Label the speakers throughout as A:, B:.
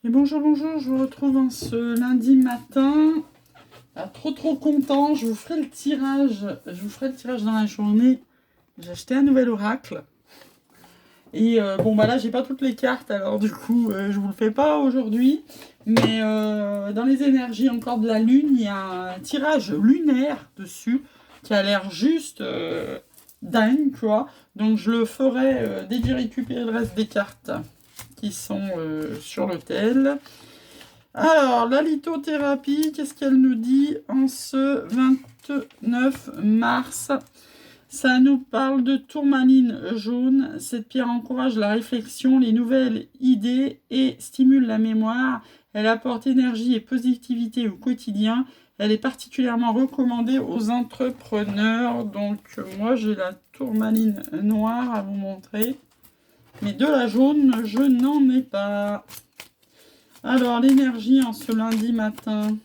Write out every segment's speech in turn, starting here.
A: Et bonjour, bonjour, je vous retrouve en ce lundi matin. Ah, trop content, je vous ferai le tirage. Je vous ferai le tirage dans la journée. J'ai acheté un nouvel oracle. Et bon, bah là, j'ai pas toutes les cartes, alors du coup, je vous le fais pas aujourd'hui. Mais dans les énergies encore de la Lune, il y a un tirage lunaire dessus qui a l'air juste dingue, quoi. Donc je le ferai dès que j'ai récupéré le reste des cartes qui sont sur l'hôtel. Alors, la lithothérapie, qu'est-ce qu'elle nous dit en ce 29 mars? Ça nous parle de tourmaline jaune. Cette pierre encourage la réflexion, les nouvelles idées et stimule la mémoire. Elle apporte énergie et positivité au quotidien. Elle est particulièrement recommandée aux entrepreneurs. Donc, moi, j'ai la tourmaline noire à vous montrer. Mais de la jaune, je n'en ai pas. Alors, l'énergie en ce lundi matin.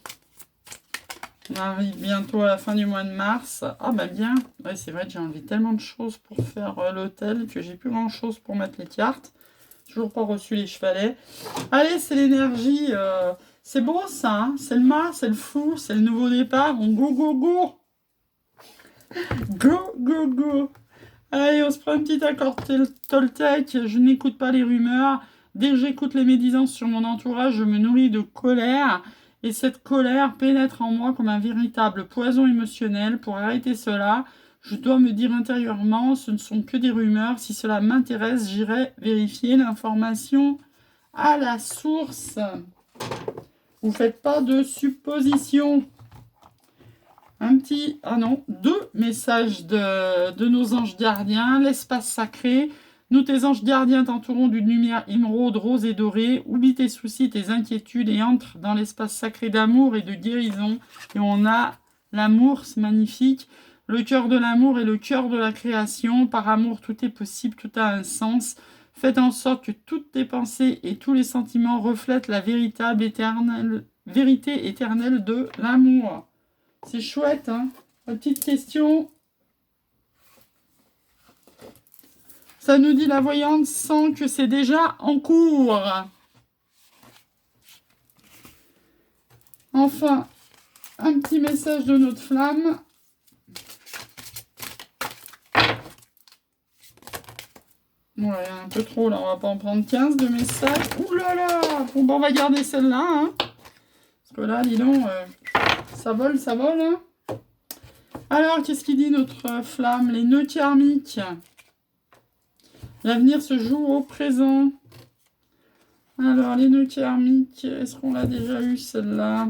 A: On arrive bientôt à la fin du mois de mars. Ah bah bien. Ouais, c'est vrai que j'ai enlevé tellement de choses pour faire l'hôtel que j'ai plus grand chose pour mettre les cartes. Toujours pas reçu les chevalets. Allez, c'est l'énergie. C'est beau ça. Hein, c'est le mars, c'est le fou, c'est le nouveau départ. On go, go, go. Go, go, go. Allez, on se prend un petit accord Toltec. Je n'écoute pas les rumeurs. Dès que j'écoute les médisances sur mon entourage, je me nourris de colère. Et cette colère pénètre en moi comme un véritable poison émotionnel. Pour arrêter cela, je dois me dire intérieurement, ce ne sont que des rumeurs. Si cela m'intéresse, j'irai vérifier l'information à la source. Vous faites pas de suppositions. Deux messages de nos anges gardiens. L'espace sacré. Nous, tes anges gardiens, t'entourons d'une lumière émeraude, rose et dorée. Oublie tes soucis, tes inquiétudes et entre dans l'espace sacré d'amour et de guérison. Et on a l'amour, c'est magnifique. Le cœur de l'amour et le cœur de la création. Par amour, tout est possible, tout a un sens. Faites en sorte que toutes tes pensées et tous les sentiments reflètent la vérité éternelle de l'amour. C'est chouette, hein? La petite question. Ça nous dit la voyante sent que c'est déjà en cours. Enfin, un petit message de notre flamme. Ouais, un peu trop là, on va pas en prendre 15 de messages. Ouh là là! Bon, on va garder celle-là, hein? Parce que là, dis donc, ça vole, hein? Alors, qu'est-ce qu'il dit notre flamme? Les nœuds karmiques. L'avenir se joue au présent. Alors, les nœuds karmiques, est-ce qu'on l'a déjà eu celle-là?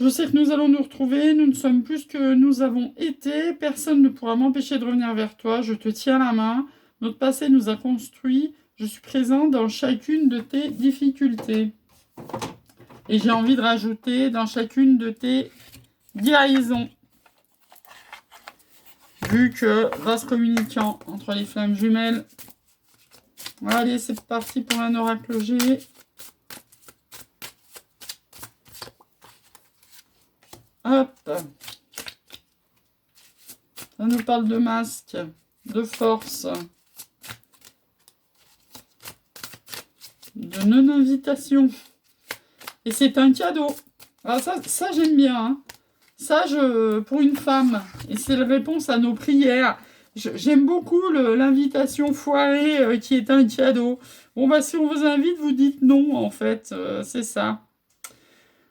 A: Je sais que nous allons nous retrouver, nous ne sommes plus ce que nous avons été, personne ne pourra m'empêcher de revenir vers toi, je te tiens la main, notre passé nous a construits, je suis présent dans chacune de tes difficultés. Et j'ai envie de rajouter dans chacune de tes guérisons. Vu que vase communicant entre les flammes jumelles. Allez, c'est parti pour un oracle G. Hop. Ça nous parle de masque, de force, de non-invitation. Et c'est un cadeau. Alors ça j'aime bien. Hein. Ça, pour une femme. Et c'est la réponse à nos prières. J'aime beaucoup l'invitation foirée qui est un cadeau. Bon, bah si on vous invite, vous dites non, en fait. C'est ça.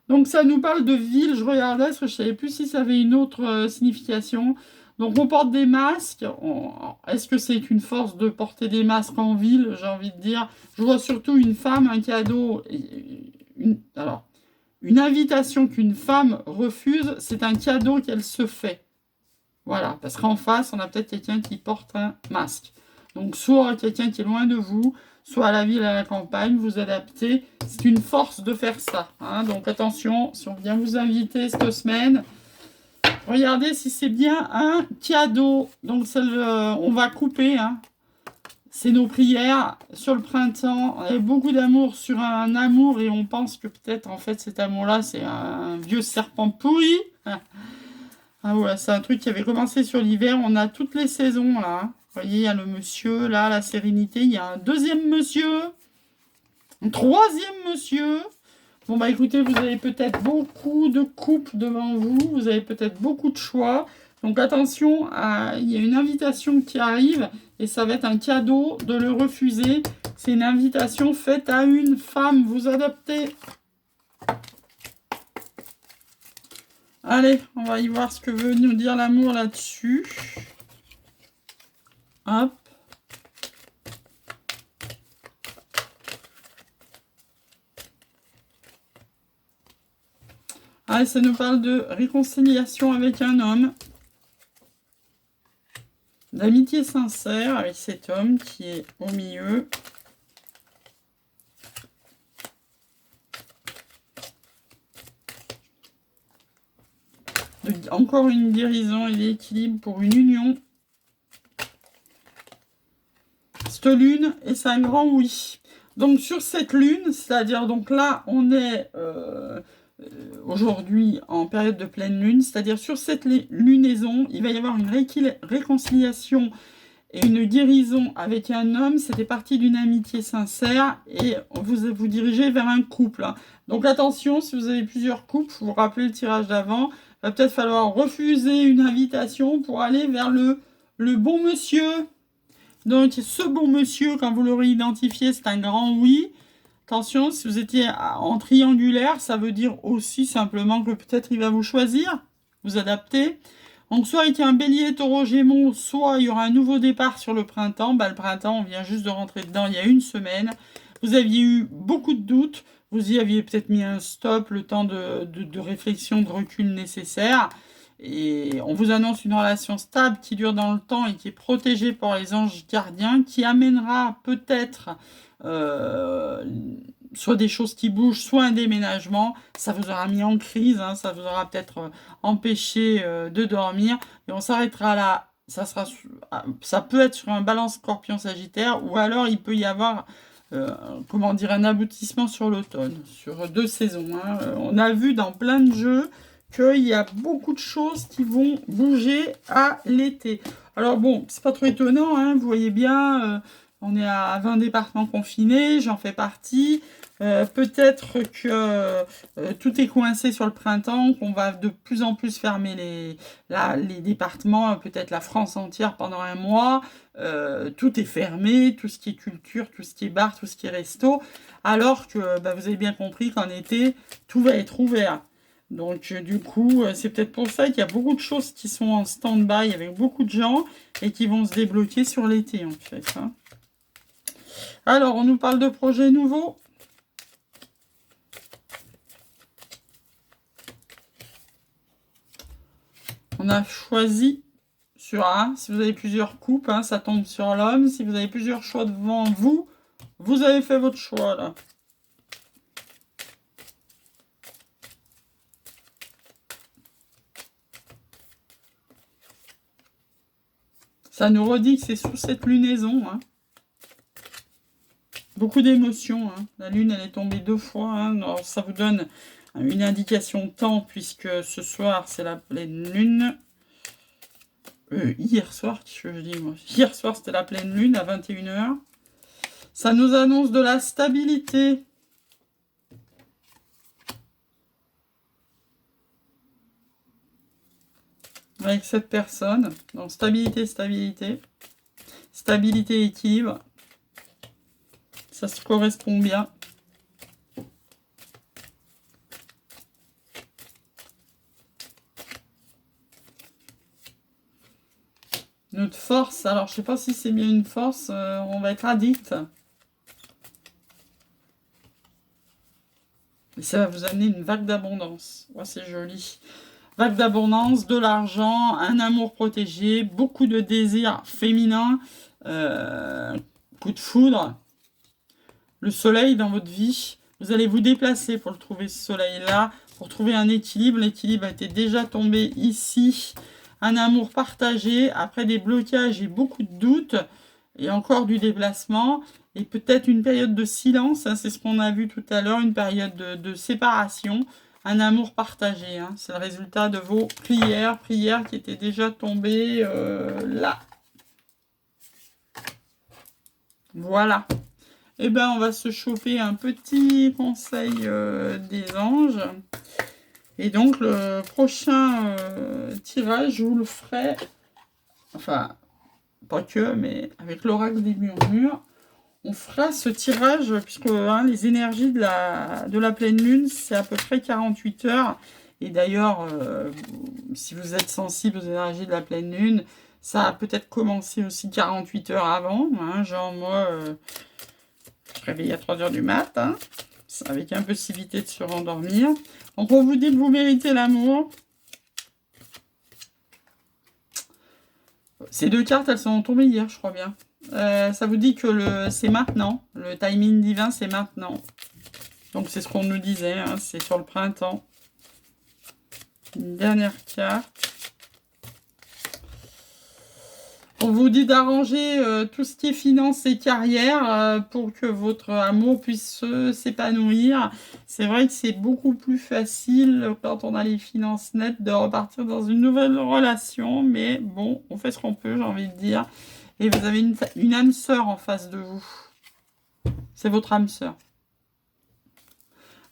A: Donc ça nous parle de ville, je regardais, parce que je ne savais plus si ça avait une autre signification. Donc on porte des masques. Est-ce que c'est une force de porter des masques en ville? J'ai envie de dire. Je vois surtout une femme, un cadeau. Une invitation qu'une femme refuse, c'est un cadeau qu'elle se fait. Voilà, parce qu'en face, on a peut-être quelqu'un qui porte un masque. Donc soit quelqu'un qui est loin de vous, soit à la ville, à la campagne, vous adaptez. C'est une force de faire ça. Hein. Donc attention, si on vient vous inviter cette semaine, regardez si c'est bien un cadeau. Donc on va couper. Hein. C'est nos prières sur le printemps. Il y a beaucoup d'amour sur un amour et on pense que peut-être en fait cet amour-là c'est un vieux serpent pourri. Ah ouais, c'est un truc qui avait commencé sur l'hiver. On a toutes les saisons là. Vous voyez, il y a le monsieur là, la sérénité. Il y a un deuxième monsieur. Troisième monsieur. Bon, bah écoutez, vous avez peut-être beaucoup de coupes devant vous. Vous avez peut-être beaucoup de choix. Donc attention, il y a une invitation qui arrive et ça va être un cadeau de le refuser. C'est une invitation faite à une femme. Vous adaptez. Allez, on va y voir ce que veut nous dire l'amour là-dessus. Hop. Allez, ça nous parle de réconciliation avec un homme. D'amitié sincère avec cet homme qui est au milieu. Encore une guérison et l'équilibre pour une union. Cette lune, et c'est un grand oui. Donc sur cette lune, c'est-à-dire donc là, on est aujourd'hui en période de pleine lune, c'est-à-dire sur cette lunaison, il va y avoir une réconciliation et une guérison avec un homme. C'était parti d'une amitié sincère et vous vous dirigez vers un couple. Donc attention, si vous avez plusieurs couples, vous vous rappelez le tirage d'avant, il va peut-être falloir refuser une invitation pour aller vers le bon monsieur. Donc ce bon monsieur, quand vous l'aurez identifié, c'est un grand oui. Attention, si vous étiez en triangulaire, ça veut dire aussi simplement que peut-être il va vous choisir, vous adapter. Donc soit il y a un bélier, taureau, gémeaux, soit il y aura un nouveau départ sur le printemps. Bah, le printemps, on vient juste de rentrer dedans il y a une semaine. Vous aviez eu beaucoup de doutes. Vous y aviez peut-être mis un stop, le temps de réflexion, de recul nécessaire. Et on vous annonce une relation stable qui dure dans le temps et qui est protégée par les anges gardiens, qui amènera peut-être soit des choses qui bougent, soit un déménagement. Ça vous aura mis en crise, hein, ça vous aura peut-être empêché de dormir. Et on s'arrêtera là. Ça peut être sur un balance scorpion-sagittaire, ou alors il peut y avoir comment dire, un aboutissement sur l'automne, sur 2 saisons. Hein. On a vu dans plein de jeux qu'il y a beaucoup de choses qui vont bouger à l'été. Alors bon, c'est pas trop étonnant, hein, vous voyez bien, on est à 20 départements confinés, j'en fais partie. Peut-être que tout est coincé sur le printemps, qu'on va de plus en plus fermer les départements, peut-être la France entière pendant un mois. Tout est fermé, tout ce qui est culture, tout ce qui est bar, tout ce qui est resto. Alors que bah, vous avez bien compris qu'en été, tout va être ouvert. Donc du coup, c'est peut-être pour ça qu'il y a beaucoup de choses qui sont en stand-by avec beaucoup de gens et qui vont se débloquer sur l'été en fait. Hein. Alors, on nous parle de projets nouveaux. On a choisi sur un. Si vous avez plusieurs coupes, hein, ça tombe sur l'homme. Si vous avez plusieurs choix devant vous, vous avez fait votre choix là. Ça nous redit que c'est sous cette lunaison. Hein. Beaucoup d'émotions. Hein. La lune, elle est tombée 2 fois. Hein. Alors, ça vous donne une indication de temps, puisque ce soir, c'est la pleine lune. Hier soir, qu'est-ce que je dis moi? Hier soir, c'était la pleine lune à 21h. Ça nous annonce de la stabilité. Avec cette personne. Donc, stabilité, stabilité. Stabilité, équilibre. Ça se correspond bien. Notre force, alors je sais pas si c'est bien une force, on va être addict. Et ça va vous amener une vague d'abondance. Ouais, c'est joli. Vague d'abondance, de l'argent, un amour protégé, beaucoup de désirs féminins, coup de foudre, le soleil dans votre vie. Vous allez vous déplacer pour le trouver, ce soleil-là, pour trouver un équilibre. L'équilibre a été déjà tombé ici. Un amour partagé, après des blocages et beaucoup de doutes, et encore du déplacement, et peut-être une période de silence, hein, c'est ce qu'on a vu tout à l'heure, une période de séparation, un amour partagé. Hein, c'est le résultat de vos prières qui étaient déjà tombées là. Voilà. Eh ben, on va se choper un petit conseil des anges. Et donc, le prochain tirage, je vous le ferai, enfin, pas que, mais avec l'oracle des murmures. On fera ce tirage, puisque hein, les énergies de la pleine lune, c'est à peu près 48 heures. Et d'ailleurs, si vous êtes sensible aux énergies de la pleine lune, ça a peut-être commencé aussi 48 heures avant. Hein, genre, moi, je me réveille à 3 heures du mat', hein, avec impossibilité de se rendormir. Donc, on vous dit que vous méritez l'amour. Ces deux cartes, elles sont tombées hier, je crois bien. Ça vous dit que c'est maintenant. Le timing divin, c'est maintenant. Donc, c'est ce qu'on nous disait. Hein, c'est sur le printemps. Une dernière carte. On vous dit d'arranger tout ce qui est finances et carrière pour que votre amour puisse s'épanouir. C'est vrai que c'est beaucoup plus facile quand on a les finances nettes de repartir dans une nouvelle relation. Mais bon, on fait ce qu'on peut, j'ai envie de dire. Et vous avez une âme sœur en face de vous. C'est votre âme sœur.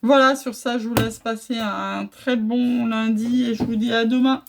A: Voilà, sur ça, je vous laisse passer un très bon lundi et je vous dis à demain.